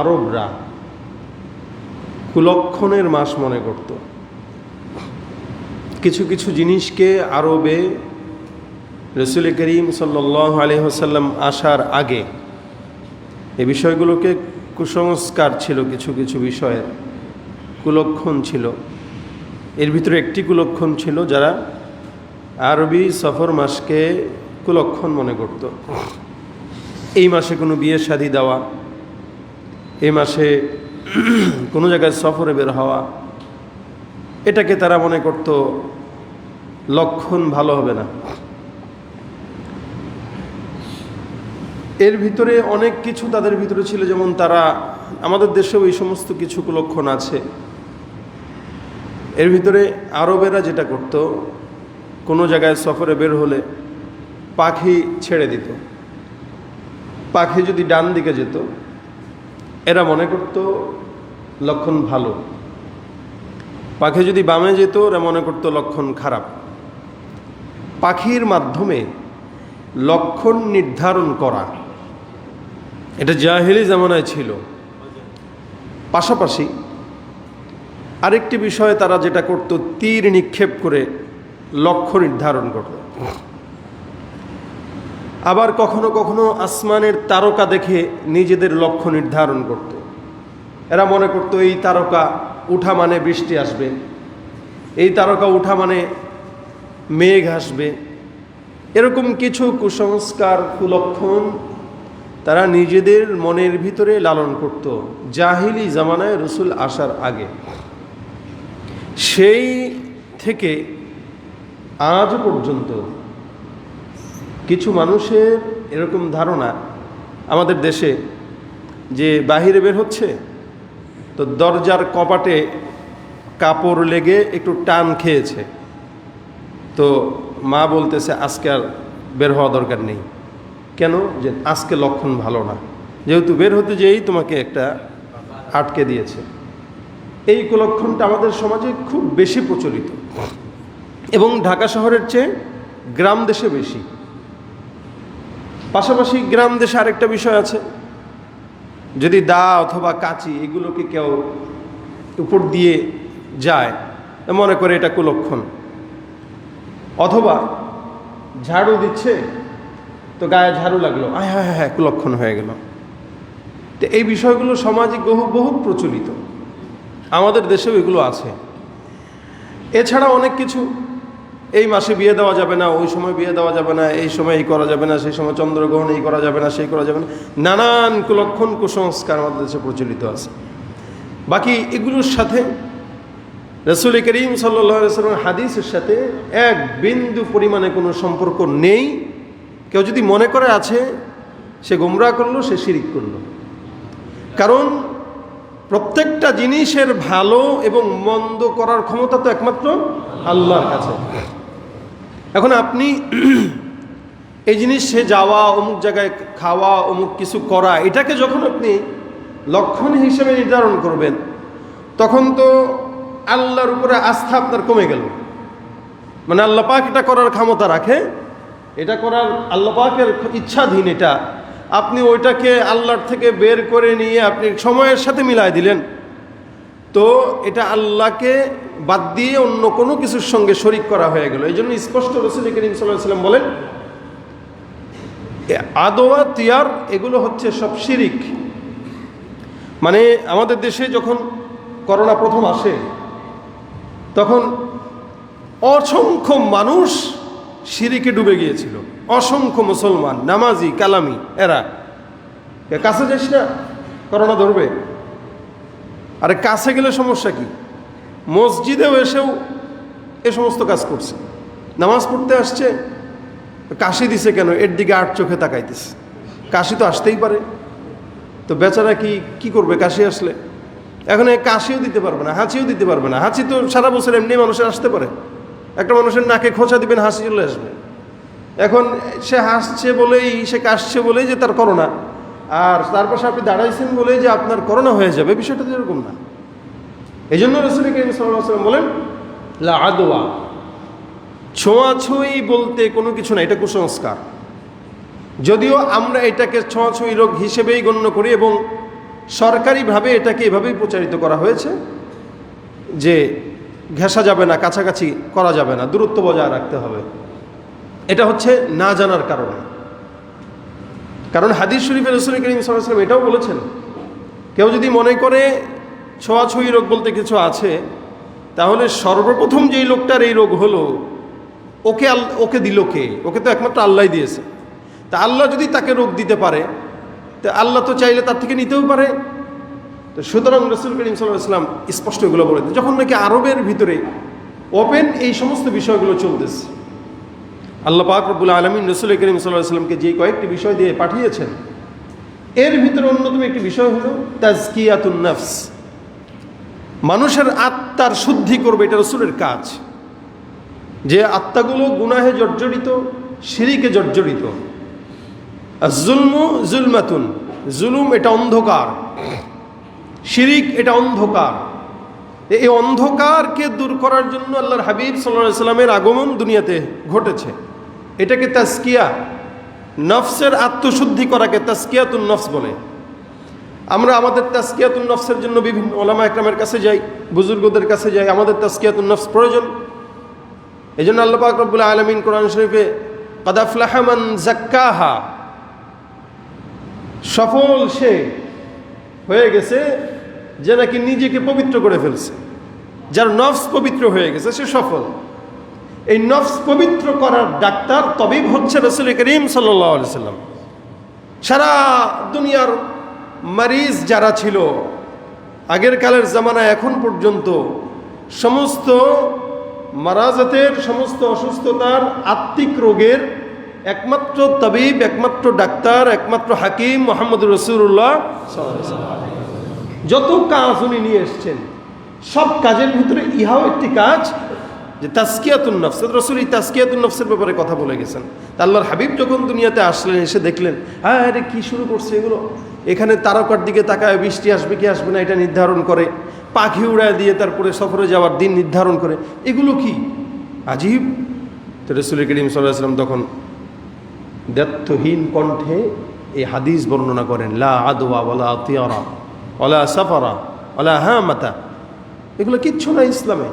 আরবরা কুলক্ষণের মাস মনে করত। কিছু কিছু জিনিসকে আরবে রসুল করিম সাল্লাল্লাহু আলাইহি ওয়াসাল্লাম আসার আগে এই বিষয়গুলোকে কুসংস্কার ছিল, কিছু কিছু বিষয়ের কুলক্ষণ ছিল। এর ভিতরে একটি কুলক্ষণ ছিল, যারা আরবি সফর মাসকে কুলক্ষণ মনে করত। এই মাসে কোনো বিয়ে শাদী দেওয়া, এই মাসে কোনো জায়গায় সফরে বের হওয়া, এটাকে তারা মনে করত লক্ষণ ভালো হবে না। এর ভিতরে অনেক কিছু তাদের ভিতরে ছিল, যেমন তারা, আমাদের দেশেও এই সমস্ত কিছু কুলক্ষণ আছে। এর ভিতরে আরবেরা যেটা করত, কোনো জায়গায় সফরে বের হলে পাখি ছেড়ে দিত। পাখি যদি ডান দিকে যেত, এরা মনে করত লক্ষণ ভালো। পাখি যদি বামে যেত, এরা মনে করত লক্ষণ খারাপ। পাখির মাধ্যমে লক্ষণ নির্ধারণ করা, এটা জাহেলি জামানায় ছিল। পাশাপাশি আরেকটি বিষয়ে তারা যেটা করত, তীর নিক্ষেপ করে লক্ষ্য নির্ধারণ করত। আবার কখনো কখনো আসমানের তারকা দেখে নিজেদের লক্ষ্য নির্ধারণ করত। এরা মনে করত এই তারকা উঠা মানে বৃষ্টি আসবে, এই তারকা উঠা মানে মেঘ আসবে। এরকম কিছু কুসংস্কার, কুলক্ষণ তারা নিজেদের মনের ভিতরে লালন করত জাহিলি জামানায় রসুল আসার আগে। সেই থেকে আজ পর্যন্ত কিছু মানুষের এরকম ধারণা আমাদের দেশে, যে বাহিরে বের হচ্ছে তো দরজার কপাটে কাপড় লেগে একটু টান খেয়েছে, তো মা বলতেছে আজকে আর বের হওয়া দরকার নেই। কেন? যে আজকে লক্ষণ ভালো না, যেহেতু বের হতে যেই তোমাকে একটা আটকে দিয়েছে। এই কুলক্ষণটা আমাদের সমাজে খুব বেশি প্রচলিত, এবং ঢাকা শহরের চেয়ে গ্রাম দেশে বেশি। পাশাপাশি গ্রাম দেশে আরেকটা বিষয় আছে, যদি দা অথবা কাঁচি এগুলোকে কেউ উপর দিয়ে যায়, মনে করে এটা কুলক্ষণ। অথবা ঝাড়ু দিচ্ছে তো গায়ে ঝাড়ু লাগলো, হ্যাঁ হ্যাঁ হ্যাঁ কুলক্ষণ হয়ে গেল। তো এই বিষয়গুলো সমাজে বহু প্রচলিত, আমাদের দেশেও এগুলো আছে। এছাড়া অনেক কিছু, এই মাসে বিয়ে দেওয়া যাবে না, ওই সময় বিয়ে দেওয়া যাবে না, এই সময় এই করা যাবে না, সেই সময় চন্দ্রগ্রহণ এই করা যাবে না, সেই করা যাবে না, নানান কুলক্ষণ কুসংস্কার আমাদের দেশে প্রচলিত আছে। বাকি এগুলোর সাথে রাসূল করিম সাল্লাল্লাহু আলাইহি ওয়াসাল্লাম হাদিসের সাথে এক বিন্দু পরিমাণে কোনো সম্পর্ক নেই। কেউ যদি মনে করে আছে, সে গোমরাহ করলো, সে শিরিক করলো। কারণ প্রত্যেকটা জিনিসের ভালো এবং মন্দ করার ক্ষমতা তো একমাত্র আল্লাহর কাছে। এখন আপনি এই জিনিসে যাওয়া, অমুক জায়গায় খাওয়া, অমুক কিছু করা, এটাকে যখন আপনি লক্ষণ হিসেবে নির্ধারণ করবেন, তখন তো আল্লাহর উপরে আস্থা আপনার কমে গেল। মানে আল্লাহ পাক এটা করার ক্ষমতা রাখে, এটা করার আল্লাহ পাকের ইচ্ছাধীন। এটা আপনি ওইটাকে আল্লাহর থেকে বের করে নিয়ে আপনি সময়ের সাথে মিলাই দিলেন, তো এটা আল্লাহকে বাদ দিয়ে অন্য কোনো কিছুর সঙ্গে শরিক করা হয়ে গেল। এই জন্য স্পষ্ট রাসূল করিম সাল্লাল্লাহু আলাইহি ওয়াসাল্লাম বলেন, আদোয়া তিয়ার এগুলো হচ্ছে সব শিরিক। মানে আমাদের দেশে যখন করোনা প্রথম আসে, তখন অসংখ্য মানুষ শিরিকে ডুবে গিয়েছিল। অসংখ্য মুসলমান, নামাজি, কালামি, এরা কাছে যাস না, করোনা ধরবে। আরে কাছে গেলে সমস্যা কি? মসজিদেও এসেও এ সমস্ত কাজ করছে। নামাজ পড়তে আসছে, কাশি দিছে কেন? এর দিকে আট চোখে তাকাইতেছে। কাশি তো আসতেই পারে, তো বেচারা কি করবে কাশি আসলে? এখন কাশিও দিতে পারবে না, হাঁচিও দিতে পারবে না। হাঁচি তো সারা বছর এমনি মানুষের আসতে পারে। একটা মানুষের নাকে খোঁচা দিবেন, হাসি চলে আসবে। এখন সে হাসছে বলেই, সে কাশছে বলেই যে তার করোনা, আর তার পাশে আপনি দাঁড়াইছেন বলেই যে আপনার করোনা হয়ে যাবে, বিষয়টা তো এরকম না। এই জন্য রাসূল করিম সাল্লাল্লাহু আলাইহি ওয়াসাল্লাম বলেন, লা আদওয়া, ছোঁয়াছুঁই বলতে কোনো কিছু না, এটা কুসংস্কার। যদিও আমরা এটাকে ছোঁয়াছুঁই রোগ হিসেবেই গণ্য করি এবং সরকারিভাবে এটাকে এভাবেই প্রচারিত করা হয়েছে যে ঘেঁষা যাবে না, কাছাকাছি করা যাবে না, দূরত্ব বজায় রাখতে হবে। এটা হচ্ছে না জানার কারণে। কারণ হাদিস শরীফে রাসূল করিম সাল্লাল্লাহু আলাইহি ওয়াসাল্লাম এটাও বলেছেন, কেউ যদি মনে করে ছোঁয়াছুঁয়ি রোগ বলতে কিছু আছে, তাহলে সর্বপ্রথম যেই লোকটার এই রোগ হলো ওকে দিল কে? ওকে তো একমাত্র আল্লাহই দিয়েছে। তা আল্লাহ যদি তাকে রোগ দিতে পারে, তা আল্লাহ তো চাইলে তার থেকে নিতেও পারে। তো সুতরাং রাসূল করিম সাল্লাল্লাহু আলাইহি ওয়াসাল্লাম স্পষ্ট এগুলো বলে দেন। যখন নাকি আরবের ভিতরে ওপেন এই সমস্ত বিষয়গুলো চলতেছে, আল্লাহ পাক রব্বুল আলামিন রাসূল করিম সাল্লাল্লাহু আলাইহি ওয়াসাল্লামকে যে কয়েকটি বিষয় দিয়ে পাঠিয়েছেন, এর ভিতরে অন্যতম একটি বিষয় হলো তাজকিয়াতুন নফস। মানুষের আত্মার শুদ্ধি করবে, এটা রাসূলের কাজ। যে আত্মাগুলো গুনাহে জর্জরিত, শিরিকে জর্জরিত। আর জুলমু জুলমাতুন, জুলুম এটা অন্ধকার, শিরিক এটা অন্ধকার। এই অন্ধকারকে দূর করার জন্য আল্লাহর হাবিব সাল্লাল্লাহু আলাইহি সাল্লামের আগমন দুনিয়াতে ঘটেছে। এটাকে তাজকিয়া, নফসের আত্মশুদ্ধি করাকে তাজকিয়াতুন নফস বলে। আমরা আমাদের তাজকিয়াতুন নফসের জন্য বিভিন্ন ওলামা একরামের কাছে যাই, বুজুর্গদের কাছে যাই, আমাদের তাজকিয়াতুন নফস প্রয়োজন। এই জন্য আল্লাহ পাক রব্বুল আলামিন কোরআন শরীফে ক্বাদ আফলাহা মান যাক্কাহা, সফল সে হয়ে গেছে যে নাকি নিজেকে পবিত্র করে ফেলছে। যার নফস পবিত্র হয়ে গেছে সে সফল। এই নফস পবিত্র করার ডাক্তার তবিব হচ্ছে রাসূল করিম সাল্লাল্লাহু আলাইহি সাল্লাম। সারা দুনিয়ার মারিজ যারা ছিল আগের কালের জামানায় এখন পর্যন্ত, সমস্ত মারাজাতের, সমস্ত অসুস্থতার, আত্মিক রোগের একমাত্র তবিব, একমাত্র ডাক্তার, একমাত্র হাকিম মুহাম্মদুর রাসূলুল্লাহ সাল্লাল্লাহু আলাইহি ওয়াসাল্লাম। যত কাজ উনি নিয়ে এসছেন, সব কাজের ভিতরে ইহাও একটি কাজ যে তাজকিয়াতুন নফস। রাসূল এই তাজকিয়াতুন নফসের ব্যাপারে কথা বলে গেছেন। আল্লাহর হাবিব যখন দুনিয়াতে আসলেন, এসে দেখলেন আরে কি শুরু করছে এগুলো। এখানে তারকার দিকে তাকায় বৃষ্টি আসবে কি আসবে না এটা নির্ধারণ করে, পাখি উড়ায় দিয়ে তারপরে সফরে যাওয়ার দিন নির্ধারণ করে, এগুলো কি আজীব। তো রাসূল করিম সাল্লাল্লাহু আলাইহি ওয়াসাল্লাম তখন দ্ব্যর্থহীন কণ্ঠে এই হাদিস বর্ণনা করেন, লা আদওয়া ওয়ালাতিয়ারা ওয়ালা সাফারা ওয়ালা হামাতা, এগুলো কিচ্ছু না ইসলামে।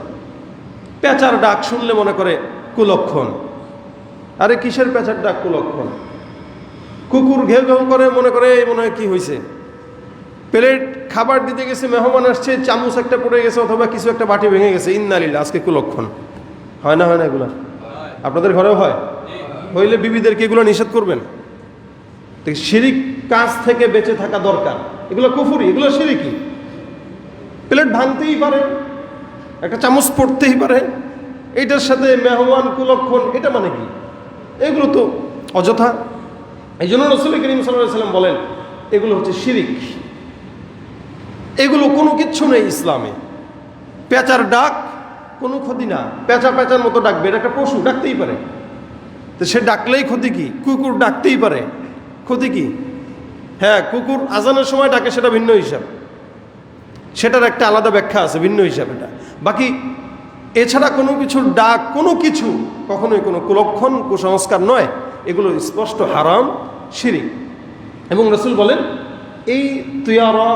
পেঁচার ডাক শুনলে মনে করে কুলক্ষণ। আরে কিসের পেঁচার ডাক কুলক্ষণ? কুকুর ঘেউ ঘেউ করে মনে হয় কি হয়েছে। প্লেট খাবার দিতে গেছে, মেহমান আসছে, চামচ একটা পড়ে গেছে অথবা কিছু একটা বাটি ভেঙে গেছে, ইন্নালিল্লাহ, আজকে কুলক্ষণ। হয় না এগুলা? আপনাদের ঘরেও হয়? হইলে বিবিদেরকে এগুলো নিষেধ করবেন। শিরিক কাজ থেকে বেঁচে থাকা দরকার। এগুলো কুফরি, এগুলো শিরিকি। প্লেট ভাঙতেই পারে, একটা চামচ পড়তেই পারে, এইটার সাথে মেহমান কুলক্ষণ, এটা মানে কি? এগুলো তো অযথা। এই জন্য রাসূল করিম সাল্লাল্লাহু আলাইহি ওয়াসাল্লাম বলেন এগুলো হচ্ছে শিরিক, এগুলো কোনো কিচ্ছু নেই ইসলামে। পেঁচার ডাক কোনো ক্ষতি না, পেঁচার মতো ডাকবে, এটা একটা পশু, ডাকতেই পারে। তো সে ডাকলেই ক্ষতি কি? কুকুর ডাকতেই পারে, ক্ষতি কি? হ্যাঁ, কুকুর আজানের সময় ডাকে, সেটা ভিন্ন হিসাব, সেটার একটা আলাদা ব্যাখ্যা আছে, ভিন্ন হিসাব এটা। বাকি এছাড়া কোনো কিছুর ডাক, কোনো কিছু কখনোই কোনো কুলক্ষণ, কুসংস্কার নয়, এগুলো স্পষ্ট হারাম, শিরিক। এবং রাসূল বলেন এই তুয়ারা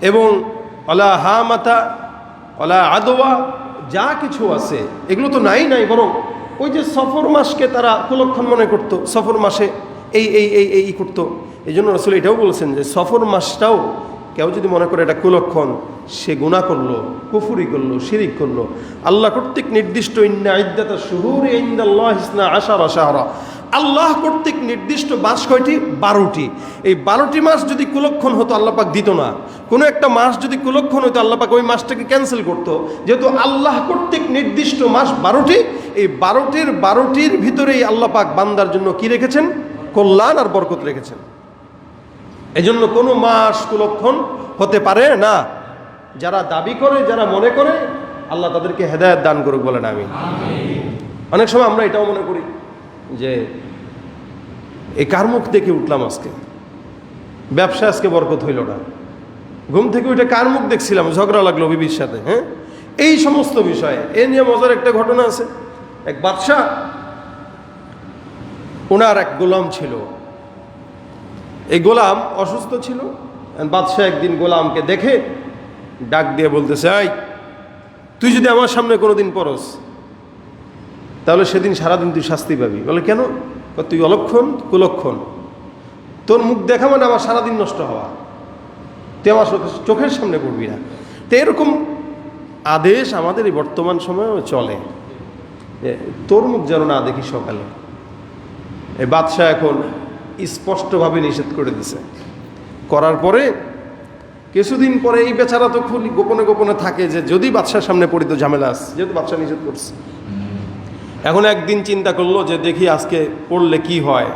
এবং ওয়ালা হামাতা ওয়ালা আদওয়া যা কিছু আছে এগুলো তো নাই, বরং ওই যে সফর মাসকে তারা কুলক্ষণ মনে করতো, সফর মাসে এই করতো। এই জন্য রাসূল এটাও বলেছেন যে সফর মাসটাও কেউ যদি মনে করে এটা কুলক্ষণ, সে গুনাহ করলো, কুফরি করলো, শিরিক করলো। আল্লাহ কর্তৃক নির্দিষ্ট ইন্না ইদ্দাতাশ শুহুরি ইনদাল্লাহি 12 শাহরা, আল্লাহ কর্তৃক নির্দিষ্ট মাস কয়টি? 12টি। এই 12টি মাস যদি কুলক্ষণ হতো আল্লাহ পাক দিত না। কোনো একটা মাস যদি কুলক্ষণ হতো আল্লাহ পাক ওই মাসটাকে ক্যান্সেল করতো। যেহেতু আল্লাহ কর্তৃক নির্দিষ্ট মাস 12টি, এই 12টির ভিতরেই আল্লাহ পাক বান্দার জন্য কি রেখেছেন? কল্যাণ আর বরকত রেখেছেন। এই জন্য কোনো মাস কুলক্ষণ হতে পারে না। যারা দাবি করে, যারা মনে করে, আল্লাহ তাদেরকে হেদায়েত দান করুক, বলেন আমিন। অনেক সময় আমরা এটাও মনে করি যে এই কার মুখ দেখে উঠলাম আজকে, ব্যবসা আজকে বরকত হইল না, ঘুম থেকে উঠে কার মুখ দেখছিলাম, ঝগড়া লাগলো বিবির সাথে। হ্যাঁ, এই সমস্ত বিষয়ে এ নিয়ে মজার একটা ঘটনা আছে। এক বাদশাহ, ওনার এক গোলাম ছিল। এই গোলাম অসুস্থ ছিল, বাদশাহ একদিন গোলামকে দেখে ডাক দিয়ে বলতেছে, এই তুই যদি আমার সামনে কোনোদিন পড়স তাহলে সেদিন সারাদিন তুই শাস্তি পাবি। বলে কেন? তুই অলক্ষণ, কুলক্ষণ, তোর মুখ দেখা মানে আমার সারাদিন নষ্ট হওয়া, তুই আমার চোখের সামনে পড়বি না। তো এরকম আদেশ আমাদের এই বর্তমান সময়েও চলে, তোর মুখ যেন না দেখি সকালে। এই বাদশাহ এখন স্পষ্টভাবে নিষেধ করে দিছে। করার পরে কিছুদিন পরে এই বেচারা তো খুব গোপনে গোপনে থাকে যে যদি বাদশার সামনে পড়ি তো ঝামেলা আছে, যেহেতু বাদশাহ নিষেধ করছে। এখন একদিন চিন্তা করলো যে দেখি আজকে পড়লে কি হয়।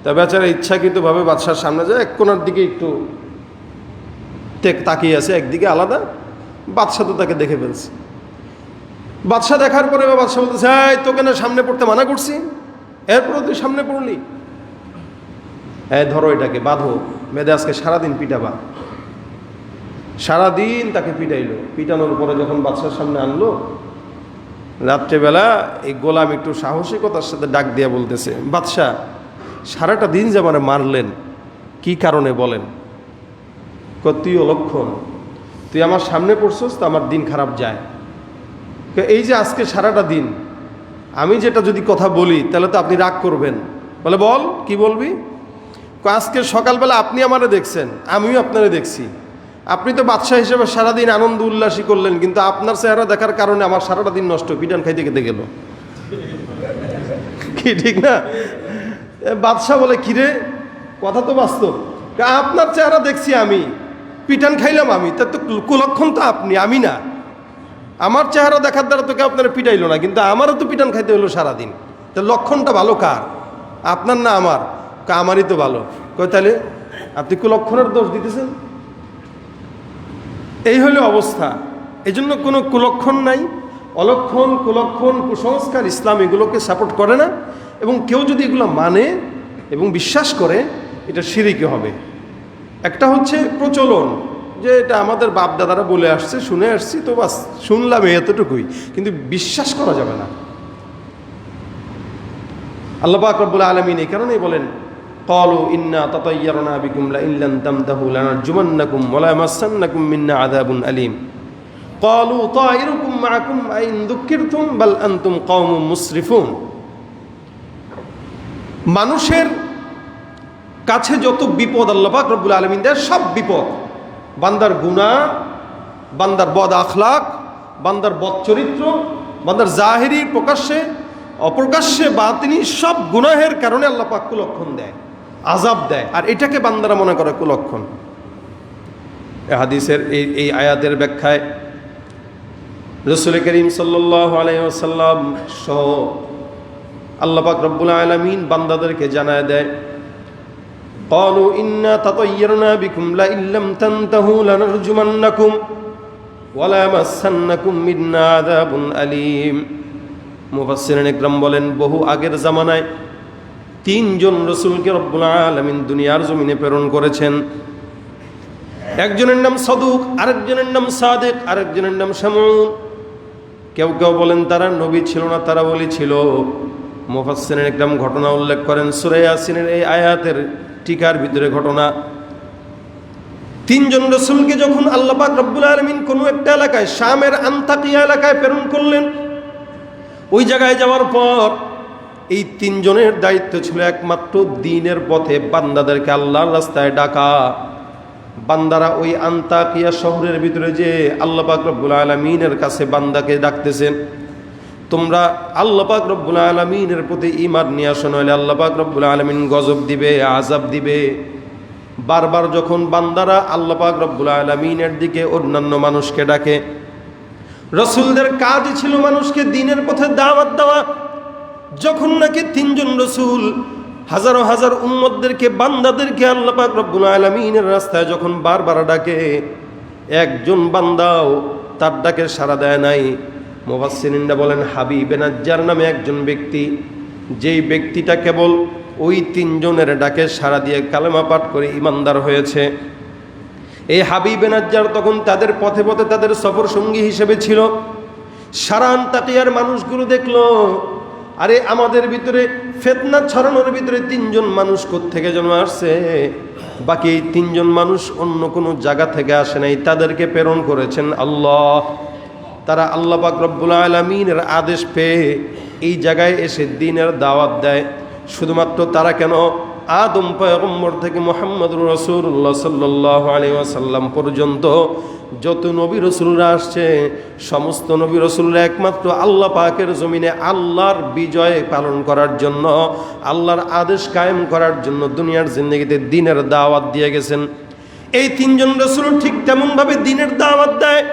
তা বেচারা ইচ্ছাকৃতভাবে বাদশার সামনে যায়, এক কোনার দিকে একটু তাকিয়ে আছে, একদিকে আলাদা। বাদশাহ তো তাকে দেখে ফেলছে। বাদশাহ দেখার পরে বাদশাহ বলতেছে, এই তোকে না সামনে পড়তে মানা করছি, এরপরে তুই সামনে পড়লি। হ্যাঁ ধরো এটাকে, বাঁধো, মেয়েদের আজকে সারাদিন পিটাবা। সারাদিন তাকে পিটাইলো। পিটানোর পরে যখন বাদশার সামনে আনলো, রাত্রেবেলা এই গোলাম একটু সাহসিকতার সাথে ডাক দিয়া বলতেছে, বাদশাহ সারাটা দিন যে মানে মারলেন, কি কারণে বলেন? তুই অলক্ষণ, তুই আমার সামনে পড়ছস তো আমার দিন খারাপ যায়। এই যে আজকে সারাটা দিন আমি যেটা যদি কথা বলি তাহলে তো আপনি রাগ করবেন। বলে বল, কি বলবি? আজকে সকালবেলা আপনি আমারে দেখছেন, আমিও আপনারে দেখছি। আপনি তো বাদশাহ হিসেবে সারাদিন আনন্দ উল্লাসী করলেন, কিন্তু আপনার চেহারা দেখার কারণে আমার সারাটা দিন নষ্ট, পিটান খাইতে খেতে গেল। কি ঠিক না? বাদশাহ বলে, কিরে, কথা তো বাস্তব। আপনার চেহারা দেখছি আমি, পিটান খাইলাম আমি, তার তো কুলক্ষণ তো আপনি, আমি না। আমার চেহারা দেখার দ্বারা তোকে আপনারা পিটাইলো না, কিন্তু আমারও তো পিটান খাইতে হলো সারাদিন। তা লক্ষণটা ভালো কার, আপনার না আমার? আমারই তো ভালো। কয় তাহলে আপনি কুলক্ষণের দোষ দিতেছেন? এই হলো অবস্থা। এই জন্য কোনো কুলক্ষণ নাই, অলক্ষণ, কুলক্ষণ, কুসংস্কার ইসলাম এগুলোকে সাপোর্ট করে না। এবং কেউ যদি এগুলো মানে এবং বিশ্বাস করে, এটা শিরকি হবে। একটা হচ্ছে প্রচলন, যে এটা আমাদের বাপ দাদারা বলে আসছে, শুনে আসছি, তো বাস শুনলাম এতটুকুই, কিন্তু বিশ্বাস করা যাবে না। আল্লাহ পাক রব্বুল আলামিন এই কারণেই বলেন, ক্বালু ইন্না তাতায়্যারনা বিকুম লা ইন লাম তামতাহু লানারজুমান্নাকুম ওয়া লা ইয়ামাসসান্নাকুম মিন্না আযাবুন আলীম। ক্বালু তায়িরুকুম মাআকুম আইন যুক্কিরতুম বাল আনতুম কওমুম মুসরিফুন। মানুষের কাছে যত বিপদ আল্লাহ পাক রব্বুল আলামিন দেয়, সব বিপদ, বান্দার গুনাহ, বান্দার বদ আখলাক, বান্দার বদ চরিত্র, বান্দার জাহেরি, প্রকাশ্যে অপ্রকাশ্যে বাতিনি, সব গুনাহের কারণে আল্লাহ পাক কুলক্ষণ দেয়, আযাব দেয়। আর এটাকে বান্দারা মনে করে কুলক্ষণ। এই হাদিসের এই আয়াতের ব্যাখ্যায় রাসূল করিম সাল্লাল্লাহু আলাইহি ওয়াসাল্লাম সহ আল্লাহ পাক রব্বুল আলামিন বান্দাদেরকে জানায় দেয়, ক্বালু ইন্না তাতায়্যারনা বিকুম লা ইন লাম তানতাহু লানারজুমান্নাকুম ওয়া লা ইয়ামাসসান্নাকুম মিন্না আযাবুন আলীম। মুফাসসিরিন ইকরাম বলেন, বহু আগের জামানায় তিনজন রাসূলকে রব্বুল আলামিন দুনিয়ার জমিনে প্রেরণ করেছেন। একজনের নাম সাদুক, আরেকজনের নাম সাদিক, আরেকজনের নাম শামউন। কেউ কেউ বলেন তারা নবী ছিল না, তারা ওলি ছিল। মুফাসসিরিন ইকরাম ঘটনা উল্লেখ করেন সূরা ইয়াসিনের এই আয়াতের টিকার ভিতরে ঘটনা। তিনজন রাসূলকে যখন আল্লাহ পাক রব্বুল আলামিন কোনো একটা এলাকায়, শামের আনতাকিয়া এলাকায় প্রেরণ করলেন, ওই জায়গায় যাওয়ার পর এই তিনজনের দায়িত্ব ছিল একমাত্র দ্বীনের পথে বান্দাদেরকে আল্লাহর রাস্তায় ডাকা। বান্দারা ওই আনতাকিয়া শহরের ভিতরে যে আল্লাহ পাক রব্বুল আলামিনের কাছে বান্দাকে ডাকতেছেন, তোমরা আল্লাহ পাক রব্বুল আলামিনের প্রতি ঈমান নিয়ে আসো, নইলে আল্লাহ পাক রব্বুল আলামিন গজব দিবে, আযাব দিবে। বারবার যখন বান্দারা আল্লাহ পাক রব্বুল আলামিনের দিকে অন্যান্য মানুষকে ডাকে, রাসূলদের কাজই ছিল মানুষকে দ্বীনের পথে দাওয়াত দেওয়া। যখন নাকি তিনজন রাসূল হাজারো হাজার উম্মতদেরকে, বান্দাদেরকে আল্লাহ পাক রব্বুল আলামিনের রাস্তায় যখন বারবার ডাকে, একজন বান্দাও তার ডাকে সাড়া দেয় নাই। মুফাসসিরিনরা বলেন, হাবিব নাজ্জার নামে একজন ব্যক্তি, যেই ব্যক্তিটা কেবল ওই তিনজনের ডাকে সাড়া দিয়ে কালেমা পাঠ করে ঈমানদার হয়েছে। এই হাবিব নাজ্জার তখন তাদের পথে পথে তাদের সফর সঙ্গী হিসেবে ছিল। সারা আনতাকিয়ার মানুষগুলো দেখলো আরে আমাদের ভিতরে ফিতনা ছড়ানোর ভিতরে 3 জন মানুষ কোত্থেকে যেন আসছে, বাকি এই 3 জন মানুষ অন্য কোনো জায়গা থেকে আসে নাই, তাদেরকে প্রেরণ করেছেন আল্লাহ। তারা আল্লাহ পাক রব্বুল আলামিনের আদেশ পেয়ে এই জায়গায় এসে দ্বীনের দাওয়াত দেয়। শুধুমাত্র তারা কেন, আদম পয়গম্বর থেকে মুহাম্মদুর রাসূলুল্লাহ সাল্লাল্লাহু আলাইহি ওয়াসাল্লাম পর্যন্ত যত নবী রাসূলরা আসছে, সমস্ত নবী রাসূলরা একমাত্র আল্লাহ পাকের জমিনে আল্লাহর বিজয় পালন করার জন্য, আল্লাহর আদেশ কায়েম করার জন্য দুনিয়ার জিন্দেগিতে দ্বীনের দাওয়াত দিয়ে গেছেন। এই 3 জন রাসূল ঠিক তেমনভাবে দ্বীনের দাওয়াত দেয়।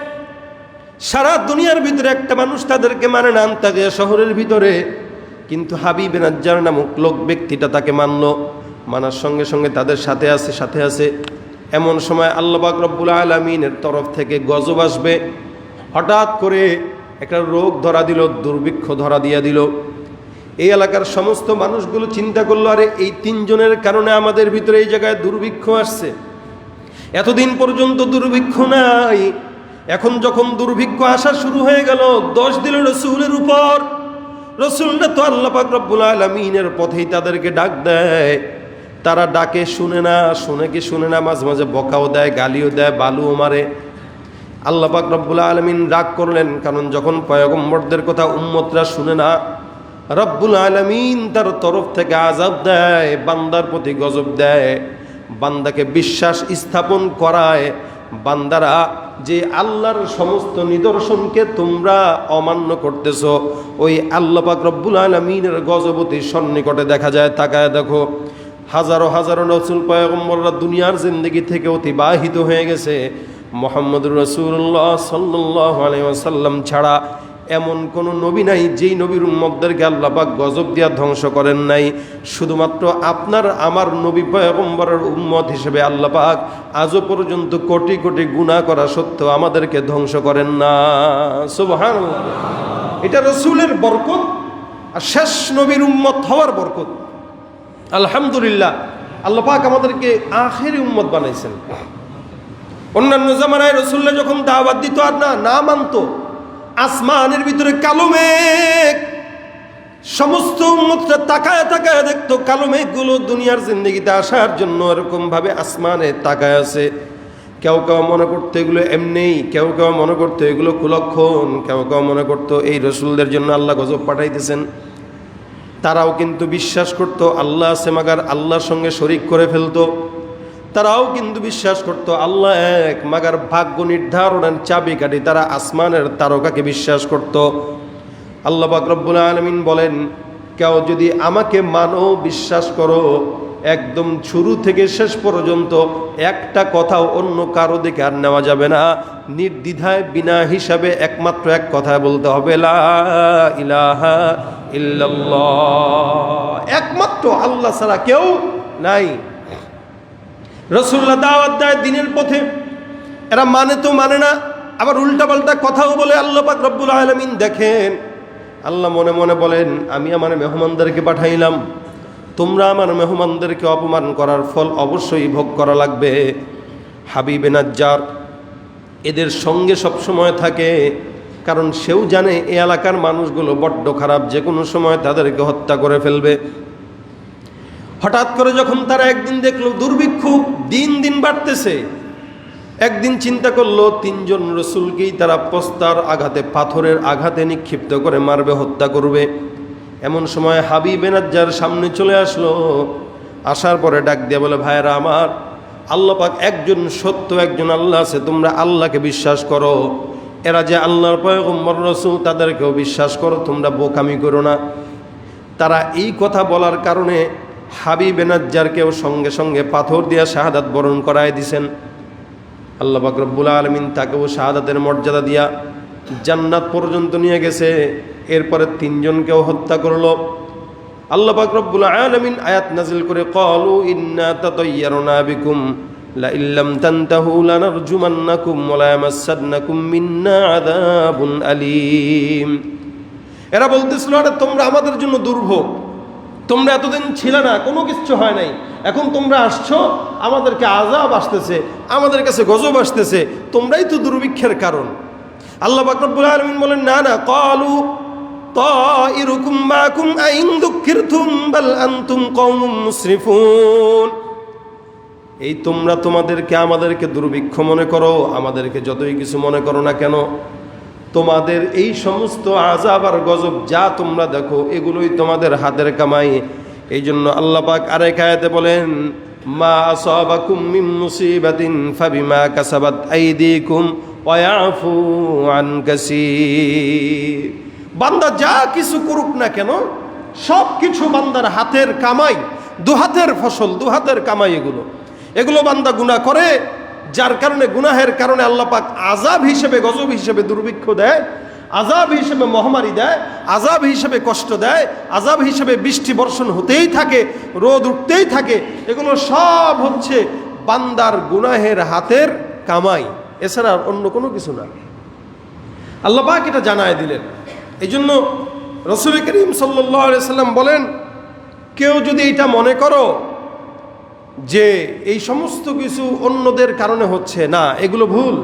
সারা দুনিয়ার ভিতরে একটা মানুষ তাদেরকে মানে না, আন্তাকিয়া শহরের ভিতরে, কিন্তু হাবিব নাজ্জার নামক লোক ব্যক্তিটা তাকে মানল। মানার সঙ্গে সঙ্গে তাদের সাথে আছে। এমন সময় আল্লাহ পাক রব্বুল আলামিনের তরফ থেকে গজব আসবে। হঠাৎ করে একটা রোগ ধরা দিল, দুর্ভিক্ষ ধরা দিয়া দিল। এই এলাকার সমস্ত মানুষগুলো চিন্তা করলো, আরে এই 3 জনের কারণে আমাদের ভিতরে এই জায়গায় দুর্ভিক্ষ আসছে। এতদিন পর্যন্ত দুর্ভিক্ষ নাই, এখন যখন দুর্ভিক্ষ আসা শুরু হয়ে গেল, দোষ দিল রসুলের উপর। রসুলরা তো আল্লাহ পাক রব্বুল আলামিনের পথেই তাদেরকে ডাক দেয়, তারা ডাকে শুনে না, শুনে না, মাঝে মাঝে বকাও দেয়, গালিও দেয়, বালুও মারে। আল্লাহ পাক রব্বুল আলামিন রাগ করলেন, কারণ যখন পয়গম্বরদের কথা উম্মতরা শুনে না, রব্বুল আলামিন তার তরফ থেকে আযাব দেয়, বান্দার প্রতি গজব দেয়, বান্দাকে বিশ্বাস স্থাপন করায়। বান্দারা যে আল্লাহর সমস্ত নিদর্শনকে তোমরা অমান্য করতেছো, ওই আল্লাহ পাক রব্বুল আলামিনের গজবতী সন্নিকটে দেখা যায়। তাকায় দেখো, হাজারো হাজারো রাসূল পয়গম্বররা দুনিয়ার জিন্দেগি থেকে অতিবাহিত হয়ে গেছে। মুহাম্মদুর রাসূলুল্লাহ সাল্লাল্লাহু আলাইহি ওয়াসাল্লাম ছাড়া এমন কোন নবী নাই যেই নবীর উম্মতদেরকে আল্লাহ পাক গজব দিয়া ধ্বংস করেন নাই। শুধুমাত্র আপনার আমার নবী পয়গম্বরের উম্মত হিসেবে আল্লাহ পাক আজও পর্যন্ত কোটি কোটি গুনাহ করা সত্ত্বেও আমাদেরকে ধ্বংস করেন না। সুবহানাল্লাহ। এটা রাসূলের বরকত আর শেষ নবীর উম্মত হওয়ার বরকত। আলহামদুলিল্লাহ, আল্লাহ পাক আমাদেরকে আখেরি উম্মত বানাইছেন। অন্যান্য জামানায় রাসূলরা যখন দাওয়াত দিত আর না মানতো, আসমানের ভিতরে কালো মেঘ, সমস্ত উম্মতরা তাকায় তাকায় দেখতো কালো মেঘগুলো দুনিয়ার জিন্দেগিতে আসার জন্য এরকম ভাবে আসমানে তাকায় আছে। কেউ কেউ মনে করতো এগুলো এমনি, কেউ কেউ মনে করতো এগুলো কুলক্ষণ, কেউ কেউ মনে করতো এই রাসূলদের জন্য আল্লাহ গজব পাঠাইতেছেন। তারাও কিন্তু বিশ্বাস করতো আল্লাহ আছে, মাগার আল্লাহর সঙ্গে শরীক করে ফেলতো। তারাও কিন্তু বিশ্বাস করতো আল্লাহ এক, মাগার ভাগ্য নির্ধারণের চাবিকাঠি তারা আসমানের তারকাকে বিশ্বাস করত। আল্লাহ পাক রব্বুল আলামিন বলেন, কেউ যদি আমাকে মানো, বিশ্বাস করো, একদম শুরু থেকে শেষ পর্যন্ত একটা কথাও অন্য কারো দিকে আর নেওয়া যাবে না। নির্দ্বিধায় বিনা হিসাবে একমাত্র এক কথা বলতে হবে, লা ইলাহা ইল্লাল্লাহ। একমাত্র আল্লাহ ছাড়া কেউ নাই। রাসূলুল্লাহ দাওয়াত দেয় দ্বীনের পথে, এরা মানে তো মানে না, আবার উল্টাপাল্টা কথাও বলে। আল্লাহ পাক রব্বুল আলামিন দেখেন, আল্লাহ মনে মনে বলেন, আমি আমার মেহমানদেরকে পাঠাইলাম, তোমরা আমার মেহমানদেরকে অপমান করার ফল অবশ্যই ভোগ করা লাগবে। হাবিবে নাজ্জার এদের সঙ্গে সবসময় থাকে, কারণ সেও জানে এই এলাকার মানুষগুলো বড্ড খারাপ, যে কোনো সময় তাদেরকে হত্যা করে ফেলবে। হঠাৎ করে যখন তারা একদিন দেখলো দুর্ভিক্ষ দিন দিন বাড়তেছে, একদিন চিন্তা করলো 3 জন রাসূলকেই তারা পস্তার আঘাতে, পাথরের আঘাতে নিক্ষিপ্ত করে মারবে, হত্যা করবে। এমন সময় হাবিবে নাজ্জার সামনে চলে আসলো। আসার পরে ডাক দিয়ে বলে, ভাইরা আমার, আল্লাহ পাক একজন সত্য, একজন আল্লাহ আছে, তোমরা আল্লাহকে বিশ্বাস করো। এরা যে আল্লাহর পয়গম্বর রাসূল, তাদেরকেও বিশ্বাস করো, তোমরা বোকামি করো না। তারা এই কথা বলার কারণে হাবিবে নাজ্জারকেও সঙ্গে সঙ্গে পাথর দিয়া শাহাদাত বরণ করায় দিছেন। আল্লাহ পাক রব্বুল আলামিন তাকেও শাহাদাতের মর্যাদা দিয়া জান্নাত পর্যন্ত নিয়ে গেছে। এরপরে 3 জনকেও হত্যা করলো। আল্লাহ পাক রব্বুল আলামিন আয়াত নাজিল করে, ক্বালু ইন্না তাতায়্যারনা বিকুম লা ইল্লাম তানতাহু লানারজুমান্নাকুম ওয়া লা ইয়ামাসসান্নাকুম মিন্না আযাবুন আলীম। এরা বলতেছিল, আরে তোমরা আমাদের জন্য দুর্ভোগ, তোমরা এতদিন ছিলে না, কোনো কিছু হয় নাই, এখন তোমরা আসছো, আমাদেরকে আযাব আসতেছে, আমাদের কাছে গজব আসতেছে, তোমরাই তো দুর্ভিক্ষের কারণ। আল্লাহ পাক রব্বুল আলামিন বলেন, না না, ক্বালু, তাইরুকুম মাকুম আইন যুক্কিরতুম বাল আনতুম কওমুম মুসরিফুন। এই তোমরা তোমাদেরকে আমাদেরকে দুর্ভিক্ষ মনে করো, আমাদেরকে যতই কিছু মনে করো না কেন, তোমাদের এই সমস্ত আযাব আর গজব যা তোমরা দেখো এগুলোই তোমাদের হাতের কামাই। এই জন্য আল্লাহ পাক আরেক আয়াতে বলেন, মা আসাবাকুম মিন মুসিবাতিন ফাবিমা কাসাবাত আইদিকুম ওয়া ইয়াফু আন কাসীর। বান্দা যা কিছু করুক না কেন সব কিছু বান্দার হাতের কামাই, দুহাতের ফসল, দুহাতের কামাই। এগুলো বান্দা গুনাহ করে, যার কারণে গুনাহের কারণে আল্লাহ পাক আযাব হিসেবে, গজব হিসেবে দুর্ভিক্ষ দেয়, আযাব হিসেবে মহামারী দেয়, আযাব হিসেবে কষ্ট দেয়, আযাব হিসেবে বৃষ্টি বর্ষণ হতেই থাকে, রোদ উঠতেই থাকে। এগুলো সব হচ্ছে বান্দার গুনাহের হাতের কামাই, এছাড়া অন্য কোনো কিছু না। আল্লাহ পাক এটা জানায় দিলেন। এই জন্য রাসূল করিম সাল্লাল্লাহু আলাইহি সাল্লাম বলেন, কেউ যদি এটা মনে করো যে এই সমস্ত কিছু অন্যদের কারণে হচ্ছে, না, এগুলো ভুল।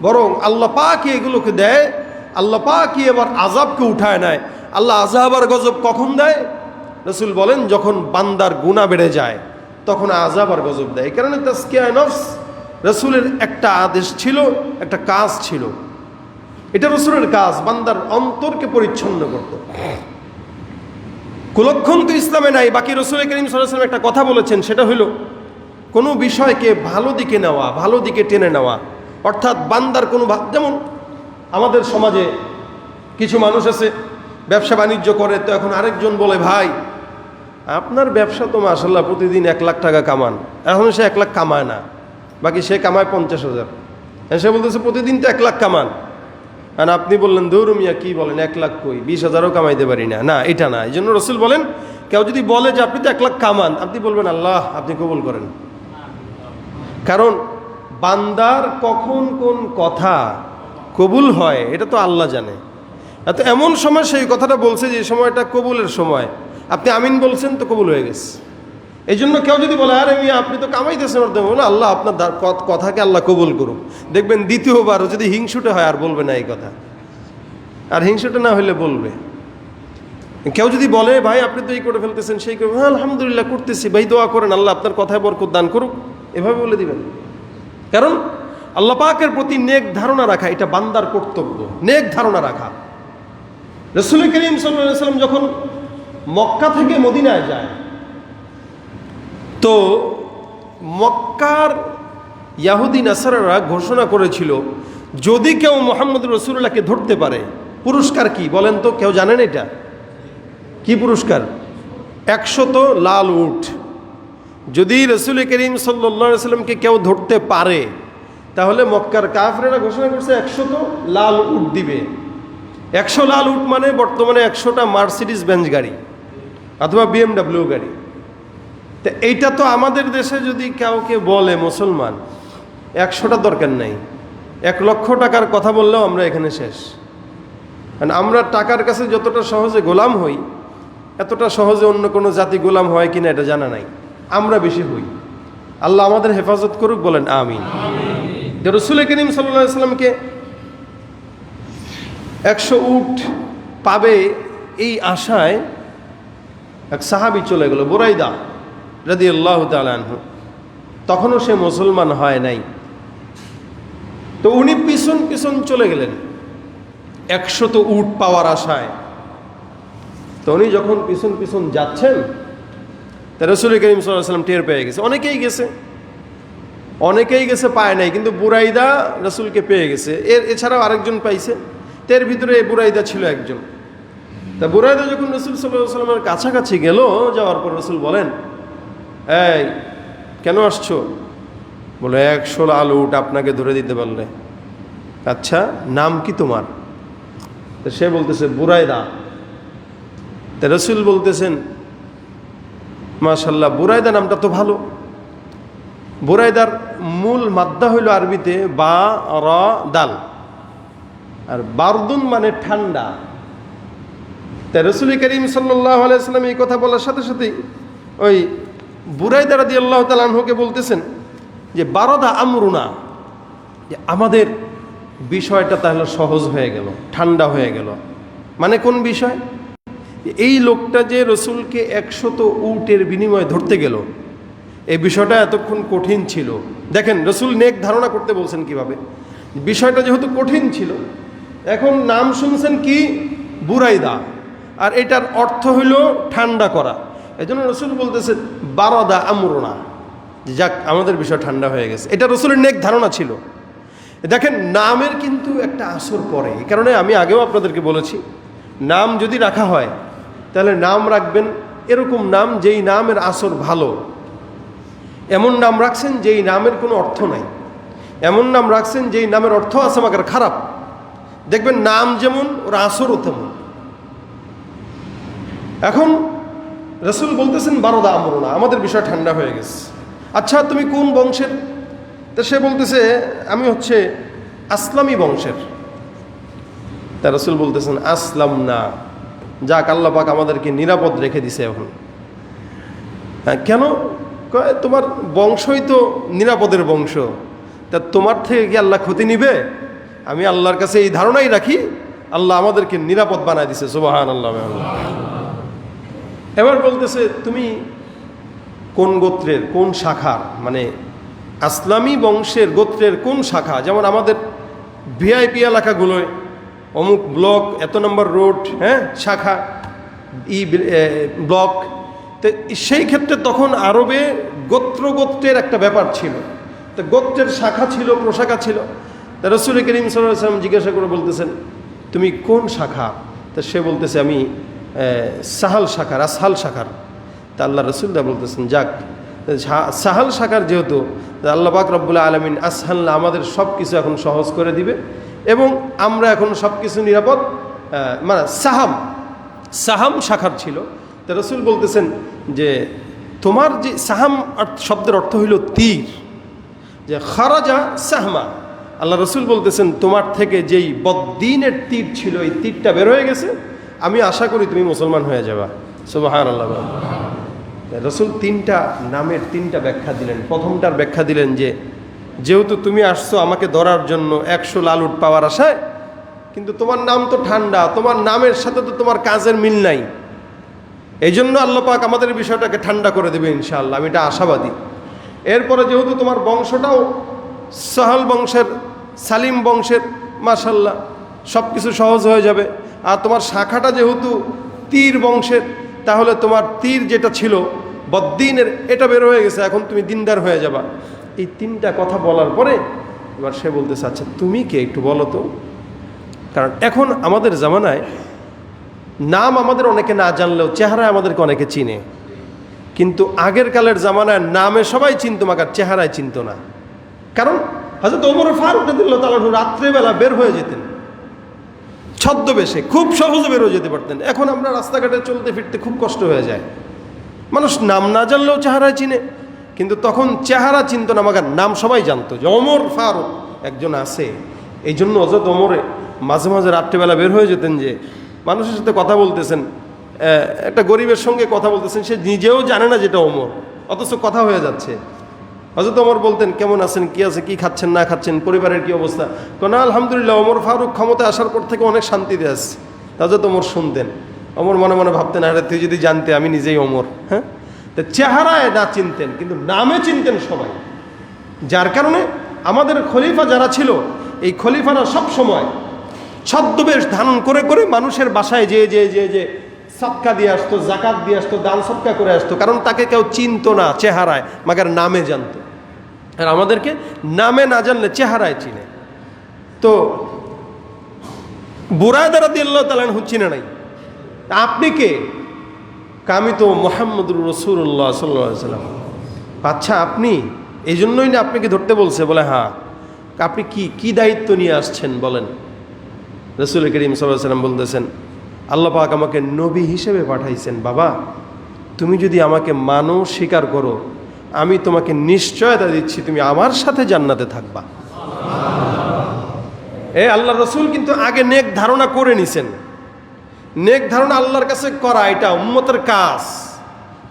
বরং আল্লাহ পাকই এগুলোকে দেয়, আল্লাহ পাকই এবার আযাবকে উঠায় নেয়। আল্লাহ আযাব আর গজব কখন দেয়? রাসূল বলেন, যখন বান্দার গুনাহ বেড়ে যায় তখন আযাব আর গজব দেয়। এই কারণে তাজকিয়ায়ে নফস রাসূলের একটা আদেশ ছিল, একটা কাজ ছিল। এটা রাসূলের কাজ, বান্দার অন্তরকে পরিচ্ছন্ন করত। কুলক্ষণ তো ইসলামে নাই। বাকি রাসূল করিম সাল্লাল্লাহু আলাইহি ওয়াসাল্লাম একটা কথা বলেছেন, সেটা হলো কোনো বিষয়কে ভালো দিকে নেওয়া, ভালো দিকে টেনে নেওয়া। অর্থাৎ বান্দার কোনো, যেমন আমাদের সমাজে কিছু মানুষ আছে ব্যবসা বাণিজ্য করে, তো এখন আরেকজন বলে, ভাই আপনার ব্যবসা তো মাশাআল্লাহ প্রতিদিন 1 লাখ টাকা কামান। এখন সে 1 লাখ কামায় না, বাকি সে কামায় 50,000। সে বলতেছে প্রতিদিন তো 1 লাখ কামান। আর আপনি বললেন, দূর মিয়া কি বলেন, 1 লাখ কই, 20,000ও কামাইতে পারি না। না, এটা না। এই জন্য রাসূল বলেন, কেউ যদি বলে যে আপনি তো 1 লাখ কামান, আপনি বলবেন, আল্লাহ আপনি কবুল করেন। কারণ বান্দার কখন কোন কথা কবুল হয় এটা তো আল্লাহ জানে। এত এমন সময় সেই কথাটা বলছে যে সময়টা কবুলের সময়, আপনি আমিন বলছেন তো কবুল হয়ে গেছে। এই জন্য কেউ যদি বলে, আরে মিয়া আপনি তো কামাইতেছেন, বলে আল্লাহ আপনার কথাকে আল্লাহ কবুল করুক। দেখবেন দ্বিতীয়বারও যদি হিংসুটে হয় আর বলবে না এই কথা, আর হিংসুটে না হইলে বলবে। কেউ যদি বলে, ভাই আপনি তো এই করে ফেলতেছেন, সেই করে, হ্যাঁ আলহামদুলিল্লাহ করতেছি, ভাই দোয়া করেন আল্লাহ আপনার কথায় বরকত দান করুক, এভাবে বলে দিবেন। কারণ আল্লাহ পাকের প্রতি নেক ধারণা রাখা এটা বান্দার কর্তব্য, নেক ধারণা রাখা। রাসূল করিম সাল্লাল্লাহু আলাইহি ওয়াসাল্লাম যখন মক্কা থেকে মদিনায় যায়, তো মক্কার ইয়াহুদি নাসারারা ঘোষণা করেছিল, যদি কেউ মুহাম্মদ রাসূলুল্লাহকে ধরতে পারে পুরস্কার কি বলেন তো? কেউ জানেন এটা কি পুরস্কার? 100 লাল উট। যদি রাসূল করিম সাল্লাল্লাহু আলাইহি ওয়াসাল্লামকে কেউ ধরতে পারে, তাহলে মক্কার কাফেররা ঘোষণা করছে 100 লাল উট দিবে। 100 লাল উট মানে বর্তমানে 100টা মার্সিডিজ বেঞ্জ গাড়ি অথবা BMW গাড়ি। তো এইটা তো আমাদের দেশে যদি কাউকে বলে মুসলমান, 100টা দরকার নাই, 1 লক্ষ টাকার কথা বললেও আমরা এখানে শেষ। কারণ আমরা টাকার কাছে যতটা সহজে গোলাম হই, এতটা সহজে অন্য কোনো জাতি গোলাম হয় কিনা এটা জানা নাই, আমরা বেশি হই। আল্লাহ আমাদের হেফাজত করুক, বলেন আমিন। রাসূল করিম সাল্লাল্লাহু আলাইহি ওয়াসাল্লামকে 100 উট পাবে এই আশায় এক সাহাবী চলে গেল, বুরাইদা রাদিয়াল্লাহু তাআলা আনহু। তখনও সে মুসলমান হয় নাই। তো উনি পিছন পিছন চলে গেলেন 100 উট পাওয়ার আশায়। তো উনি যখন পিছন পিছন যাচ্ছেন, তা রাসূল করিম সাল্লাল্লাহু আলাইহি ওয়াসাল্লাম টের পেয়ে গেছে। অনেকেই গেছে পায় নাই, কিন্তু বুরাইদা রাসূলকে পেয়ে গেছে। এছাড়াও আরেকজন পাইছে, এর ভিতরে বুরাইদা ছিল একজন। তা বুরাইদা যখন রাসূল সাল্লাল্লাহু আলাইহি ওয়াসাল্লামের কাছাকাছি গেল, যাওয়ার পর রাসূল বলেন, এই কেন আসছো? বলে 100 লাল উট আপনাকে ধরে দিতে পারলে। আচ্ছা নাম কি তোমার? তো সে বলতেছে বুরাইদা। তা রাসূল বলতেছেন, মাশাআল্লাহ বুরাইদা নামটা তো ভালো। বুরাইদার মূল মাদ্দা হইল আরবিতে বা রা দাল, আর বারদুন মানে ঠান্ডা। তাই রাসূল করিম সাল্লাল্লাহু আলাইহি ওয়াসাল্লাম এই কথা বলার সাথে সাথেই ওই বুরাইদা রাদিয়াল্লাহু তাআলা আনহুকে বলতেছেন যে বারদা আমরুনা, যে আমাদের বিষয়টা তাহলে সহজ হয়ে গেল, ঠান্ডা হয়ে গেল। মানে কোন বিষয়? এই লোকটা যে রসুলকে 100 উটের বিনিময়ে ধরতে গেল, এই বিষয়টা এতক্ষণ কঠিন ছিল। দেখেন রসুল নেক ধারণা করতে বলছেন কিভাবে। বিষয়টা যেহেতু কঠিন ছিল, এখন নাম শুনছেন কি? বুরাইদা, আর এটার অর্থ হইল ঠান্ডা করা। এই জন্য রসুল বলতেছে বারাদা আমরুনা, যাক আমাদের বিষয় ঠান্ডা হয়ে গেছে। এটা রসুলের নেক ধারণা ছিল। দেখেন নামের কিন্তু একটা আসর পড়ে। এই কারণে আমি আগেও আপনাদেরকে বলেছি, নাম যদি রাখা হয় তাহলে নাম রাখবেন এরকম নাম যেই নামের আসর ভালো। এমন নাম রাখছেন যেই নামের কোনো অর্থ নাই, এমন নাম রাখছেন যেই নামের অর্থ আছে মাগার খারাপ। দেখবেন নাম যেমন ওর আসরও তেমন। এখন রসুল বলতেছেন বারদা আমরুনা, আমাদের বিষয় ঠান্ডা হয়ে গেছে। আচ্ছা তুমি কোন বংশের? তা সে বলতেছে আমি হচ্ছে আসলামী বংশের। তা রসুল বলতেছেন আসলাম না, যাক আল্লাহ পাক আমাদেরকে নিরাপদ রেখে দিছে এখন। কেন? তোমার বংশই তো নিরাপদের বংশ, তা তোমার থেকে কি আল্লাহ ক্ষতি নিবে? আমি আল্লাহর কাছে এই ধারণাই রাখি, আল্লাহ আমাদেরকে নিরাপদ বানায় দিছে। সুবহানাল্লাহ। এবার বলতেছে তুমি কোন গোত্রের, কোন শাখার, মানে আসলামী বংশের গোত্রের কোন শাখা? যেমন আমাদের ভিআইপি এলাকাগুলোয় অমুক ব্লক, এত নম্বর রোড, হ্যাঁ শাখা ব্লক। তো সেই ক্ষেত্রে তখন আরবে গোত্রের একটা ব্যাপার ছিল। তো গোত্রের শাখা ছিল, প্রশাখা ছিল। তা রসুল করিম সাল্লাল্লাহু আলাইহি ওয়াসাল্লাম জিজ্ঞাসা করে বলতেছেন তুমি কোন শাখা? তা সে বলতেছে আমি সাহাল শাখার, আসহাল শাখার। তা আল্লাহ রসুলদা বলতেছেন যাক, সাহাল শাখার যেহেতু আল্লাহ পাক রব্বুল আলামিন আসহাল আমাদের সব কিছু এখন সহজ করে দিবে এবং আমরা এখন সব কিছু নিরাপদ। মানে সাহাম শাখার ছিল। তা রসুল বলতেছেন যে তোমার যে সাহাম শব্দের অর্থ হইল তীর, যে খারাজা সাহমা। আল্লাহ রসুল বলতেছেন তোমার থেকে যেই বদ্দিনের তীর ছিল, এই তীরটা বের হয়ে গেছে। আমি আশা করি তুমি মুসলমান হয়ে যাবা। সুবহানাল্লাহ। রসুল তিনটা নামের তিনটা ব্যাখ্যা দিলেন। প্রথমটার ব্যাখ্যা দিলেন যে যেহেতু তুমি আসছো আমাকে ধরার জন্য 100 লাল উট পাওয়ার আশায়, কিন্তু তোমার নাম তো ঠান্ডা, তোমার নামের সাথে তো তোমার কাজের মিল নাই, এই জন্য আল্লাহ পাক আমাদের বিষয়টাকে ঠান্ডা করে দেবে ইনশাআল্লাহ, আমি এটা আশাবাদী। এরপরে যেহেতু তোমার বংশটাও সাহাল বংশের, সালিম বংশের, মাশাআল্লাহ সব কিছু সহজ হয়ে যাবে। আর তোমার শাখাটা যেহেতু তীর বংশের, তাহলে তোমার তীর যেটা ছিল বদ্দিনের, এটা বের হয়ে গেছে, এখন তুমি দিনদার হয়ে যাবা। এই তিনটা কথা বলার পরে এবার সে বলতেছে আচ্ছা তুমি কে একটু বলো তো। কারণ এখন আমাদের জামানায় নাম আমাদের অনেকে না জানলেও চেহারায় আমাদেরকে অনেকে চিনে, কিন্তু আগের কালের জামানায় নামে সবাই চিনতো, মাগার চেহারায় চিনতো না। কারণ হযরত ওমর ফারুক রাদিয়াল্লাহু তাআলা রাত্রেবেলা বের হয়ে যেতেন ছদ্মবেশে, খুব সহজে বের হয়ে যেতে পারতেন। এখন আমরা রাস্তাঘাটে চলতে ফিরতে খুব কষ্ট হয়ে যায়। মানুষ নাম না জানলেও চেহারায় চিনে, কিন্তু তখন চেহারা চিনতো না, মাগার নাম সবাই জানতো যে ওমর ফারুক একজন আছে। এই জন্য হযরত ওমরে মাঝে মাঝে রাত্রেবেলা বের হয়ে যেতেন, যে মানুষের সাথে কথা বলতেছেন, একটা গরিবের সঙ্গে কথা বলতেছেন, সে নিজেও জানে না যেটা ওমর, অথচ কথা হয়ে যাচ্ছে। হযরত ওমর বলতেন কেমন আছেন, কি আছে, কি খাচ্ছেন না খাচ্ছেন, পরিবারের কি অবস্থা? না আলহামদুলিল্লাহ, ওমর ফারুক ক্ষমতা আসার পর থেকে অনেক শান্তিতে আসছে। হযরত ওমর শুনতেন, ওমর মনে মনে ভাবতেন আরে তুই যদি জানতে আমি নিজেই ওমর। হ্যাঁ, তো চেহারায় না চিনতেন কিন্তু নামে চিনতেন সবাই। যার কারণে আমাদের খলিফা যারা ছিল, এই খলিফারা সব সময় ছদ্মবেশ ধারণ করে করে মানুষের বাসায় যে সদকা দিয়ে আসতো, জাকাত দিয়ে আসতো, দান সদকা করে আসতো, কারণ তাকে কেউ চিনতো না চেহারায়, মাগার নামে জানতো। আর আমাদেরকে নামে না জানলে চেহারায় চিনে। তো বুরায়দা রাদিয়াল্লাহু তাআলা আনহু চিনে নাই। আপনি কে? আমি তো মুহাম্মদুর রাসূলুল্লাহ সাল্লাল্লাহু আলাইহি ওয়াসাল্লাম। আচ্ছা আপনি, এই জন্যই না আপনাকে ধরতে বলছে? বলে হ্যাঁ। আপনি কি দায়িত্ব নিয়ে আসছেন বলেন? রাসূল করিম সাল্লাল্লাহু আলাইহি ওয়াসাল্লাম বলতেছেন আল্লাহ পাক আমাকে নবী হিসেবে পাঠাইছেন। বাবা তুমি যদি আমাকে মানো, স্বীকার করো, আমি তোমাকে নিশ্চয়তা দিচ্ছি তুমি আমার সাথে জান্নাতে থাকবা। আল্লাহ রসুল কিন্তু আগে নেক ধারণা করে নিছেন। নেক ধারণা আল্লাহর কাছে করা এটা উম্মতের কাজ।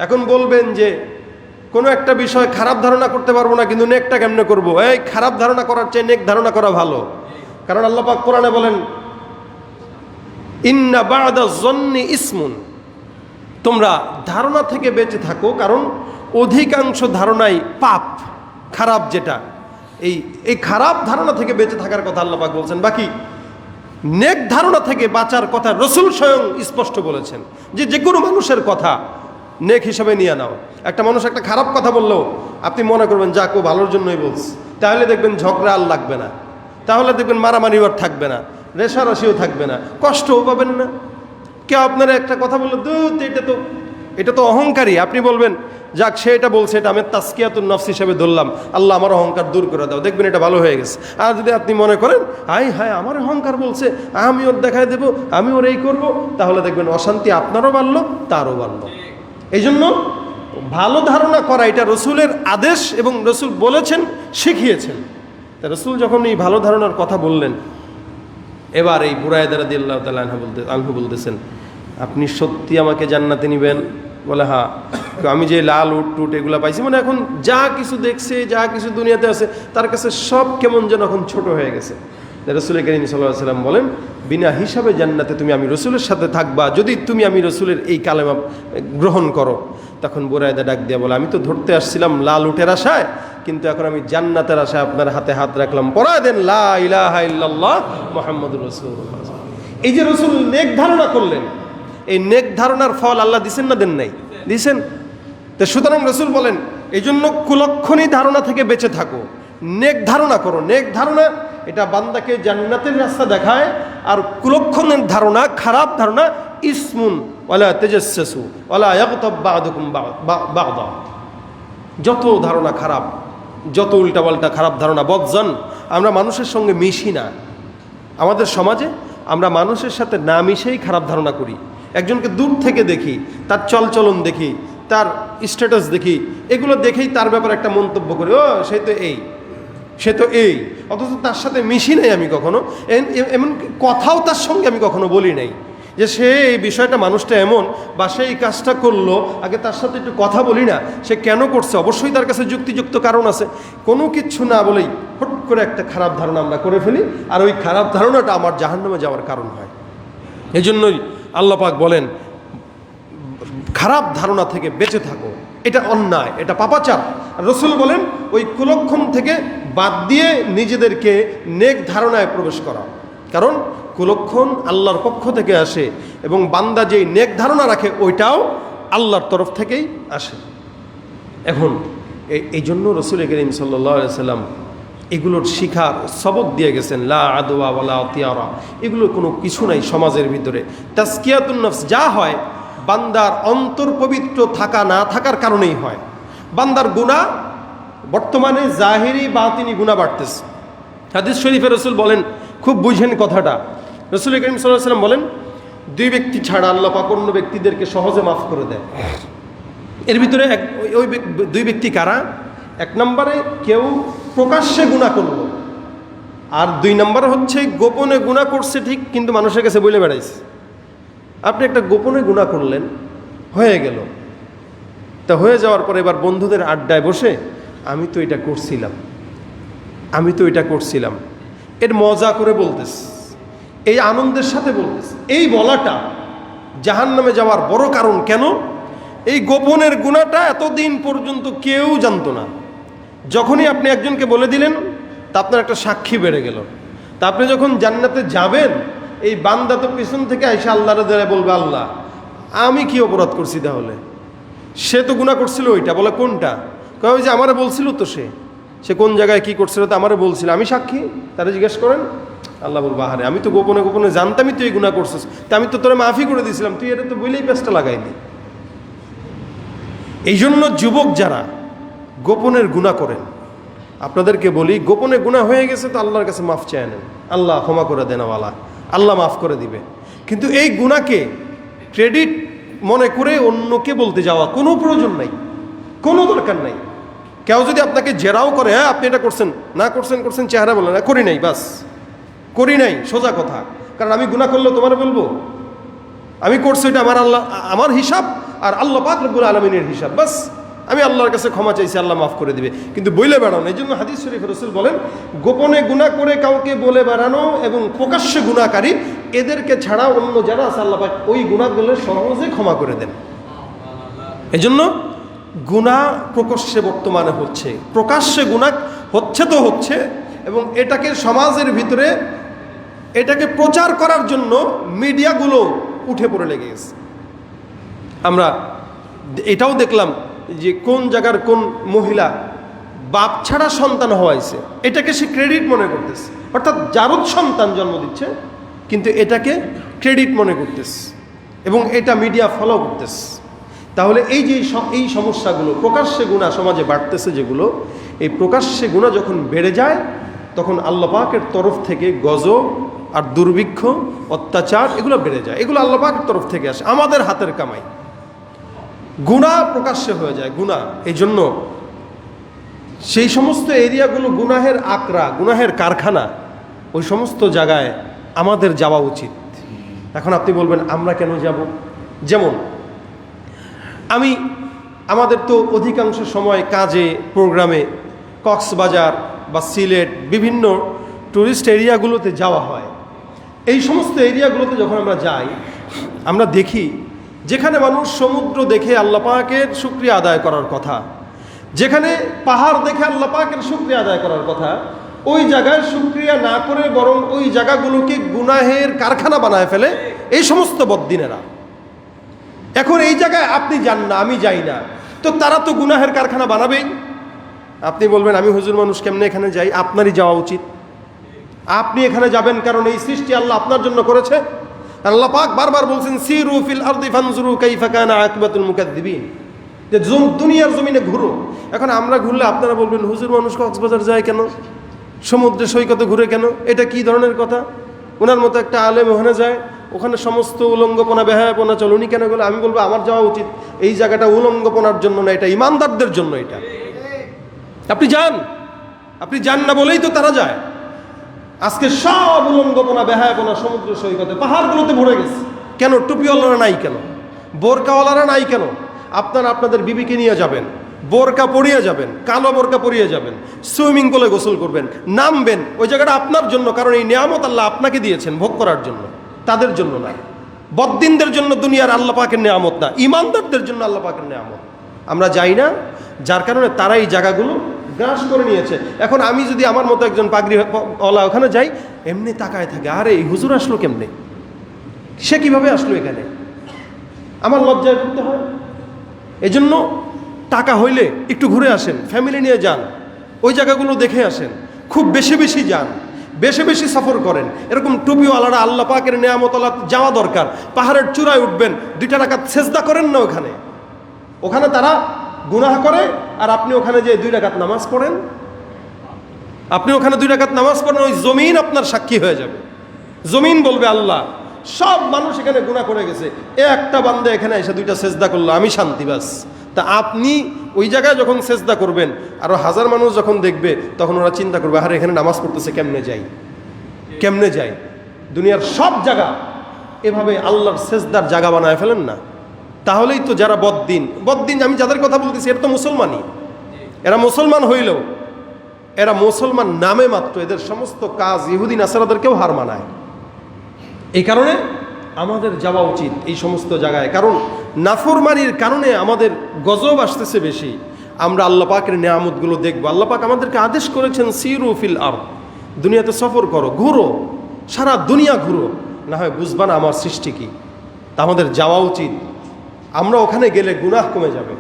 এখন বলবেন যে কোনো একটা বিষয় খারাপ ধারণা করতে পারবো না, কিন্তু নেকটা কেমনে করবো? এই খারাপ ধারণা করার চেয়ে নেক ধারণা করা ভালো। কারণ আল্লাহ পাক কোরআনে বলেন ইন্না বা'দা যন্নি ইসমুন, তোমরা ধারণা থেকে বেঁচে থাকো, কারণ অধিকাংশ ধারণাই পাপ, খারাপ যেটা, এই খারাপ ধারণা থেকে বেঁচে থাকার কথা আল্লাহ পাক বলছেন। বাকি নেক ধারণা থেকে বাঁচার কথা রাসূল স্বয়ং স্পষ্ট বলেছেন, যে কোনো মানুষের কথা নেক হিসাবে নিয়ে নাও। একটা মানুষ একটা খারাপ কথা বললেও আপনি মনে করবেন যাক ও ভালোর জন্যই বলছে, তাহলে দেখবেন ঝগড়া আর লাগবে না, তাহলে দেখবেন মারামারিও আর থাকবে না, রেশারেশিও থাকবে না, কষ্টও পাবেন না। কেউ আপনার একটা কথা বললো, দুধ এটা তো অহংকারী, আপনি বলবেন যাক সে এটা বলছে, এটা আমি তাসকিয়াতুন নফস হিসেবে ধরলাম, আল্লাহ আমার অহংকার দূর করে দাও, দেখবেন এটা ভালো হয়ে গেছে। আর যদি আপনি মনে করেন হায় আমার অহংকার বলছে, আমি ওর দেখায় দেবো, আমি ওর এই করবো, তাহলে দেখবেন অশান্তি আপনারও বাড়লো, তারও বাড়লো। এই জন্য ভালো ধারণা করা এটা রসুলের আদেশ, এবং রসুল বলেছেন, শিখিয়েছেন। তা রসুল যখন এই ভালো ধারণার কথা বললেন, এবার এই বুরায়দা রাদিয়াল্লাহু তাআলা আনহু বলতেছেন, আপনি সত্যি আমাকে জান্নাতে নিবেন? বলে হ্যাঁ। আমি যে লাল উট টুট এগুলো পাইছি, মানে এখন যা কিছু দেখছে, যা কিছু দুনিয়াতে আছে, তার কাছে সব কেমন যেন এখন ছোট হয়ে গেছে। রাসূল কারীম সাল্লাল্লাহু আলাইহি ওয়াসাল্লাম বলেন, বিনা হিসাবে জান্নাতে তুমি আমি রসুলের সাথে থাকবা, যদি তুমি আমি রসুলের এই কালেমা গ্রহণ করো। তখন বুরায়দা ডাক দিয়ে বলে, আমি তো ধরতে আসছিলাম লাল উটের আশায়, কিন্তু এখন আমি জান্নাতের আশায় আপনার হাতে হাত রাখলাম, পড়ায় দেন লা ইলাহা ইল্লাল্লাহ মুহাম্মাদুর রাসূলুল্লাহ। এই যে রসুল নেক ধারণা করলেন, এই নেক ধারণার ফল আল্লাহ দিছেন না দেন নাই? দিছেন। তো সুতরাং রসুল বলেন, এই জন্য কুলক্ষণী ধারণা থেকে বেঁচে থাকো, নেক ধারণা করো। নেক ধারণা এটা বান্দাকে জান্নাতের রাস্তা দেখায়, আর কুলক্ষণের ধারণা, খারাপ ধারণা, ইসমুন ওয়ালা তাজাসসু ওয়ালা ইয়াগতাব বা'দুকুম বা'দা। যত ধারণা খারাপ, যত উল্টাপাল্টা খারাপ ধারণা, বদজন, আমরা মানুষের সঙ্গে মিশি না। আমাদের সমাজে আমরা মানুষের সাথে না মিশেই খারাপ ধারণা করি। একজনকে দূর থেকে দেখি, তার চলচলন দেখি, তার স্ট্যাটাস দেখি, এগুলো দেখেই তার ব্যাপারে একটা মন্তব্য করি, ও সে তো এই, অথচ তার সাথে মিশি নাই আমি কখনো, এমন কথাও তার সঙ্গে আমি কখনো বলি নাই যে সে এই বিষয়টা, মানুষটা এমন, বা সে এই কাজটা করলো, আগে তার সাথে একটু কথা বলি না, সে কেন করছে, অবশ্যই তার কাছে যুক্তিযুক্ত কারণ আছে। কোনো কিচ্ছু না বলেই হট করে একটা খারাপ ধারণা আমরা করে ফেলি, আর ওই খারাপ ধারণাটা আমার জাহান্নামে যাওয়ার কারণ হয়। এই জন্যই আল্লাহ পাক বলেন, খারাপ ধারণা থেকে বেঁচে থাকো, এটা অন্যায়, এটা পাপাচার। রসুল বলেন, ওই কুলক্ষণ থেকে বাদ দিয়ে নিজেদেরকে নেক ধারণায় প্রবেশ করা, কারণ কুলক্ষণ আল্লাহর পক্ষ থেকে আসে, এবং বান্দা যেই নেক ধারণা রাখে ওইটাও আল্লাহর তরফ থেকেই আসে। এখন এই জন্য রসুল করিম সাল্লাল্লাহু আলাইহি ওয়াসাল্লাম এগুলোর শিখার সবক দিয়ে গেছেন, লা আদওয়া ওয়ালাতিয়ারা, এগুলো কোনো কিছু নাই সমাজের ভিতরে। তাসকিয়াতুন নফস যা হয়, বান্দার অন্তর পবিত্র থাকা না থাকার কারণেই হয়। বান্দার গুনাহ বর্তমানে জাহিরি বাতিনি গুনাহ বাড়তেছে। হাদিস শরীফে রসুল বলেন, খুব বুঝেন কথাটা, রসুল করিম সাল্লাল্লাহু আলাইহি ওয়াসাল্লাম বলেন, দুই ব্যক্তি ছাড়া আল্লাহ পাক অন্য ব্যক্তিদেরকে সহজে মাফ করে দেয়। এর ভিতরে ওই দুই ব্যক্তি কারা? এক নম্বরে কেউ প্রকাশ্যে গুনাহ করলো, আর দুই নম্বর হচ্ছে গোপনে গুনাহ করছে ঠিক, কিন্তু মানুষের কাছে বলে বেড়াইছে। আপনি একটা গোপনে গুনাহ করলেন, হয়ে গেল, তা হয়ে যাওয়ার পরে এবার বন্ধুদের আড্ডায় বসে, আমি তো এটা করছিলাম, এর মজা করে বলতেস, এই আনন্দের সাথে বলতেস। এই বলাটা জাহান্নামে যাওয়ার বড় কারণ। কেন? এই গোপনের গুনাহটা এতদিন পর্যন্ত কেউ জানতো না। যখনই আপনি একজনকে বলে দিলেন, তা আপনার একটা সাক্ষী বেড়ে গেল। তা আপনি যখন জান্নাতে যাবেন, এই বান্দা তো পিছন থেকে আইসা আল্লাহর দ্বারা বলবে, আল্লাহ আমি কি অপরাধ করছি? তাহলে সে তো গুনাহ করছিল, ওইটা বলে কোনটা? কয় যে আমারে বলছিল তো, সে কোন জায়গায় কি করছিল তা আমারে বলছিল, আমি সাক্ষী, তারা জিজ্ঞেস করেন। আল্লাহ বলবো, আরে আমি তো গোপনে গোপনে জানতামই তুই এই গুনাহ করছিস, তা আমি তো তোরা মাফি করে দিয়েছিলাম, তুই এটা তো বইলেই পেঁচটা লাগাইলি। এই জন্য যুবক যারা গোপনের গুনাহ করেন, আপনাদেরকে বলি, গোপনে গুনাহ হয়ে গেছে তো আল্লাহর কাছে মাফ চেয়ে নেন, আল্লাহ ক্ষমা করে দেন, আল্লাহ মাফ করে দিবে। কিন্তু এই গুনাহকে ক্রেডিট মনে করে অন্যকে বলতে যাওয়া কোনো প্রয়োজন নাই, কোনো দরকার নাই। কেউ যদি আপনাকে জেরাও করে, হ্যাঁ আপনি এটা করছেন, না করছেন চেহারা বলেন, না করি নাই, বাস করি নাই, সোজা কথা। কারণ আমি গুনাহ করলেও তোমার বলবো আমি করছি, এটা আমার হিসাব, আর আল্লাহ পাক রব্বুল আলামিনের হিসাব, বাস আমি আল্লাহর কাছে ক্ষমা চাইছি, আল্লাহ মাফ করে দিবে। কিন্তু বলে বেড়ানো, এই জন্য হাদিস শরীফ রাসূল বলেন, গোপনে গুনাহ করে কাউকে বলে বেড়ানো এবং প্রকাশ্যে গুনাহকারী এদেরকে ছাড়া অন্য যারা আছে আল্লাহ পাক ওই গুনাহগুলো সহজে ক্ষমা করে দেন। এজন্য গুনাহ প্রকাশ্যে বর্তমানে হচ্ছে, প্রকাশ্যে গুনাহ হচ্ছে তো হচ্ছে, এবং এটাকে সমাজের ভিতরে এটাকে প্রচার করার জন্য মিডিয়াগুলো উঠে পড়ে লেগে গেছে। আমরা এটাও দেখলাম যে কোন জায়গার কোন মহিলা বাপ ছাড়া সন্তান হওয়াইছে, এটাকে সে ক্রেডিট মনে করতেছে, অর্থাৎ জারদ সন্তান জন্ম দিচ্ছে কিন্তু এটাকে ক্রেডিট মনে করতেছে এবং এটা মিডিয়া ফলো করতেছে। তাহলে এই যে এই সমস্যাগুলো প্রকাশ্যে গুনাহ সমাজে বাড়তেছে, যেগুলো এই প্রকাশ্যে গুনাহ যখন বেড়ে যায় তখন আল্লাহ পাকের তরফ থেকে গজব আর দুর্ভিক্ষ অত্যাচার এগুলো বেড়ে যায়। এগুলো আল্লাহ পাকের তরফ থেকে আসে, আমাদের হাতের কামাই। গুনাহ প্রকাশ্যে হয়ে যায় গুনাহ, এই জন্য সেই সমস্ত এরিয়াগুলো গুনাহের আকড়া, গুনাহের কারখানা, ওই সমস্ত জায়গায় আমাদের যাওয়া উচিত। এখন আপনি বলবেন আমরা কেন যাব? যেমন আমাদের তো অধিকাংশ সময় কাজে প্রোগ্রামে কক্সবাজার বা সিলেট বিভিন্ন টুরিস্ট এরিয়াগুলোতে যাওয়া হয়। এই সমস্ত এরিয়াগুলোতে যখন আমরা যাই আমরা দেখি যেখানে মানুষ সমুদ্র দেখে আল্লাহ পাকের শুকরিয়া আদায় করার কথা, যেখানে পাহাড় দেখে আল্লাহ পাকের শুকরিয়া আদায় করার কথা, ওই জায়গায় শুকরিয়া না করে বরং ওই জায়গাগুলোকে গুনাহের কারখানা বানায় ফেলে এই সমস্ত বদ্দিনেরা। এখন এই জায়গায় আপনি যান না, আমি যাই না, তো তারা তো গুনাহের কারখানা বানাবেই। আপনি বলবেন আমি হুজুর মানুষ কেমনে এখানে যাই? আপনারই যাওয়া উচিত। আপনি এখানে যাবেন কারণ এই সৃষ্টি আল্লাহ আপনার জন্য করেছে। আল্লাহ পাক বারবার বলছেন সিরু ফিল আরদি ফানজুরু কাইফা কানা আকিবাতুল মুকাদ্দিবিন, যে দুনিয়ার জমিনে ঘুরো। এখন আমরা ঘুরলে আপনারা বলবেন হুজুর মানুষ কক্সবাজার যায় কেন, সমুদ্রে সৈকতে ঘুরে কেন, এটা কি ধরনের কথা? ওনার মতো একটা আলেম ওখানে যায়, ওখানে সমস্ত উলঙ্গপনা বেহায়াপনা চল, উনি কেন গেল? আমি বলবো আমার যাওয়া উচিত। এই জায়গাটা উলঙ্গপনার জন্য না, এটা ইমানদারদের জন্য। এটা আপনি যান না বলেই তো তারা যায়। আজকে সব উলঙ্গপনা বেহায়াপনা সমুদ্র সৈকতে পাহাড়গুলোতে ভরে গেছে। কেন? টুপিওয়ালারা নাই কেন? বোরকাওয়ালারা নাই কেন? আপনারা আপনাদের বিবিকে নিয়ে যাবেন, বোরকা পরিয়ে যাবেন, কালো বোরকা পরিয়ে যাবেন, সুইমিং পুলে গোসল করবেন, নামবেন। ওই জায়গাটা আপনার জন্য, কারণ এই নিয়ামত আল্লাহ আপনাকে দিয়েছেন ভোগ করার জন্য, তাদের জন্য না। বদ্দিনদের জন্য দুনিয়ার আল্লাহ পাকের নিয়ামত না, ইমানদারদের জন্য আল্লাহ পাকের নিয়ামত। আমরা যাই না, যার কারণে তারা এই জায়গাগুলো গ্রাস করে নিয়েছে। এখন আমি যদি আমার মতো একজন পাগড়িওয়ালা ওখানে যাই, এমনি তাকায় থাকে, আরে এই হুজুর আসলো কেমনে, সে কিভাবে আসলো এখানে, আমার লজ্জায় পড়তে হয়। এজন্য টাকা হইলে একটু ঘুরে আসেন, ফ্যামিলি নিয়ে যান, ওই জায়গাগুলো দেখে আসেন, খুব বেশি বেশি যান, বেশি বেশি সফর করেন। এরকম টুপিওয়ালারা আল্লাহ পাকের নিয়ামতওয়ালা যাওয়া দরকার। পাহাড়ের চূড়ায় উঠবেন, 2 রাকাত সেজদা করেন না ওখানে তারা গুনাহ করে, আর আপনি ওখানে যে 2 রাকাত নামাজ পড়েন, আপনি ওখানে 2 রাকাত নামাজ পড়েন, ওই জমিন আপনার সাক্ষী হয়ে যাবে। জমিন বলবে আল্লাহ সব মানুষ এখানে গুনাহ করে গেছে, একটা বান্দা এখানে এসে 2টা সেজদা করলো, আমি শান্তি বাস। তা আপনি ওই জায়গায় যখন সেজদা করবেন, আরো 1000 মানুষ যখন দেখবে, তখন ওরা চিন্তা করবে আরে এখানে নামাজ পড়তেছে, কেমনে যাই। দুনিয়ার সব জায়গা এভাবে আল্লাহর সেজদার জায়গা বানায় ফেলেন না। তাহলেই তো যারা বদ্দিন, আমি যাদের কথা বলতেছি এরা তো মুসলমানই। এরা মুসলমান হইলেও এরা মুসলমান নামে মাত্র, এদের সমস্ত কাজ ইহুদি নাসারাদেরকেও হার মানায়। এই কারণে আমাদের যাওয়া উচিত এই সমস্ত জায়গায়, কারণ নাফরমানির কারণে আমাদের গজব আসতেছে বেশি। আমরা আল্লাহ পাকের নিয়ামতগুলো দেখবো। আল্লাহ পাক আমাদেরকে আদেশ করেছেন সিরু ফিল আরদ, দুনিয়াতে সফর করো, ঘুরো, সারা দুনিয়া ঘুরো, না হয় বুঝবা না আমার সৃষ্টি কি। তা আমাদের যাওয়া উচিত। আমরা ওখানে গেলে গুনাহ কমে যাবে।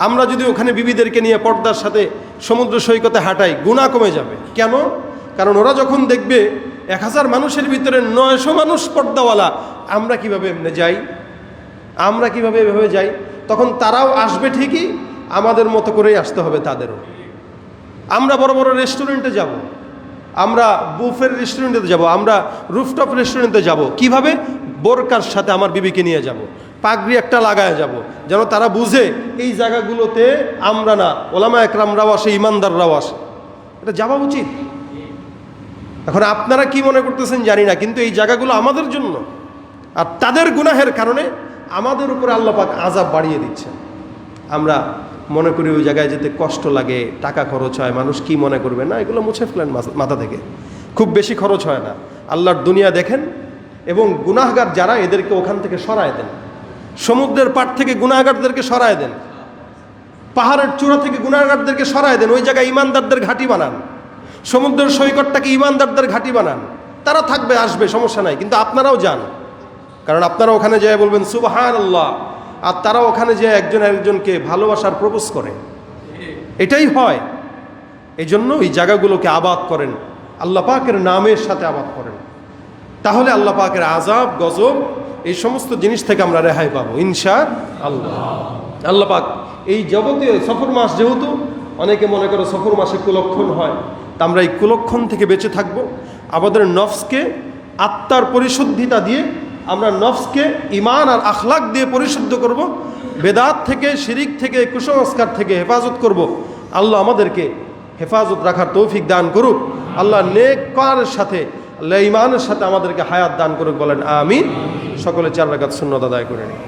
আমরা যদি ওখানে বিবিদেরকে নিয়ে পর্দার সাথে সমুদ্র সৈকতে হাঁটাই, গুনাহ কমে যাবে। কেন? কারণ ওরা যখন দেখবে 1000 মানুষের ভিতরে 900 মানুষ পর্দাওয়ালা, আমরা কিভাবে এমনি যাই, আমরা কিভাবে এভাবে যাই, তখন তারাও আসবে ঠিকই, আমাদের মতো করেই আসতে হবে তাদেরও। আমরা বড় বড় রেস্টুরেন্টে যাব, আমরা বুফের রেস্টুরেন্টে যাব, আমরা রুফটপ রেস্টুরেন্টে যাব। কিভাবে? বোরকার সাথে আমার বিবিকে নিয়ে যাব, পাগড়ি একটা লাগায় যাব, যেন তারা বুঝে এই জায়গাগুলোতে আমরা না, ওলামা একরামরাও আসে, ইমানদাররাও আসে। এটা যাওয়া উচিত। এখন আপনারা কি মনে করতেছেন জানি না, কিন্তু এই জায়গাগুলো আমাদের জন্য, আর তাদের গুনাহের কারণে আমাদের উপরে আল্লাহ পাক আযাব বাড়িয়ে দিচ্ছেন। আমরা মনে করি ওই জায়গায় যেতে কষ্ট লাগে, টাকা খরচ হয়, মানুষ কি মনে করবে, না, এগুলো মুছে ফেলেন মাথা থেকে। খুব বেশি খরচ হয় না। আল্লাহর দুনিয়া দেখেন, এবং গুনাহগার যারা এদেরকে ওখান থেকে সরায় দেন। সমুদ্রের পাড় থেকে গুনাহগারদেরকে সরায় দেন, পাহাড়ের চূড়া থেকে গুনাহগারদেরকে সরায় দেন, ওই জায়গায় ইমানদারদের ঘাঁটি বানান। সমুদ্রের সৈকতটাকে ইমানদারদের ঘাঁটি বানান, তারা থাকবে, আসবে, সমস্যা নাই, কিন্তু আপনারাও যান, কারণ আপনারা ওখানে যেয়ে বলবেন সুবহানাল্লাহ, আর তারা ওখানে যেয়ে একজন একজনকে ভালোবাসার প্রপোজ করে। এটাই হয়। এই জন্য এই জায়গাগুলোকে আবাদ করেন, আল্লাহ পাকের নামের সাথে আবাদ করেন, তাহলে আল্লাহ পাকের আযাব, গজব, এই সমস্ত জিনিস থেকে আমরা রেহাই পাবো ইনশাআল্লাহ। আল্লাহ পাক এই জগতে সফর মাস, যেহেতু অনেকে মনে করে সফর মাসে কুলক্ষণ হয়, তা আমরা এই কুলক্ষণ থেকে বেঁচে থাকব। আমাদের নফসকে আত্মার পরিশুদ্ধিতা দিয়ে, আমরা নফসকে ঈমান আর আখলাক দিয়ে পরিশুদ্ধ করব, বেদাত থেকে, শিরিক থেকে, কুসংস্কার থেকে হেফাজত করব। আল্লাহ আমাদেরকে হেফাজত রাখার তৌফিক দান করুক। আল্লাহ নেক কারের সাথে, আল্লাহ ঈমানের সাথে আমাদেরকে হায়াত দান করুক, বলেন আমিন। সকলে 4 রাকাত সুন্নাত আদায় করে নিন।